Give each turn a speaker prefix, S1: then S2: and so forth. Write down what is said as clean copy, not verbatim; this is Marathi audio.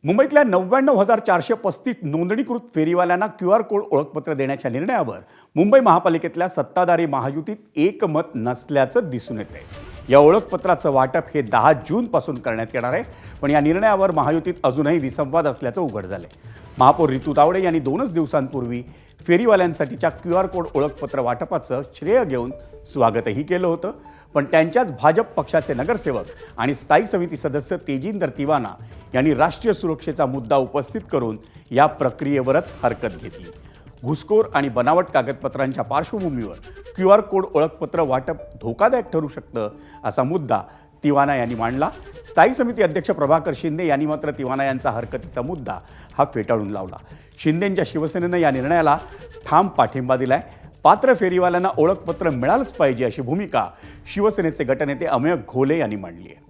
S1: मुंबईतल्या 99,435 नोंदणीकृत फेरीवाल्यांना QR कोड ओळखपत्र देण्याच्या निर्णयावर मुंबई महापालिकेतल्या सत्ताधारी महायुतीत एकमत नसल्याचं दिसून येतंय। या ओळखपत्राचं वाटप हे 10 जूनपासून करण्यात येणार आहे, पण या निर्णयावर महायुतीत अजूनही विसंवाद असल्याचं उघड झालंय। महापौर रितू तावडे यांनी 2 दिवसांपूर्वी फेरीवाल्यांसाठीच्या QR कोड ओळखपत्र वाटपाचं श्रेय घेऊन स्वागतही केलं होतं, पण त्यांच्याच भाजप पक्षाचे नगरसेवक आणि स्थायी समिती सदस्य तेजिंदर तिवाना यांनी राष्ट्रीय सुरक्षेचा मुद्दा उपस्थित करून या प्रक्रियेवरच हरकत घेतली। घुसखोर आणि बनावट कागदपत्रांच्या पार्श्वभूमीवर QR कोड ओळखपत्र वाटप धोकादायक ठरू शकतं असा मुद्दा तिवाना यांनी मांडला। स्थायी समिती अध्यक्ष प्रभाकर शिंदे यांनी मात्र तिवाना यांचा हरकतीचा मुद्दा हा फेटाळून लावला। शिंदेंच्या शिवसेनेनं या निर्णयाला ठाम पाठिंबा दिलाय। पात्र फेरीवाल्यांना ओळखपत्र मिळालंच पाहिजे अशी भूमिका शिवसेनेचे गटनेते अमेय घोले यांनी मांडली आहे।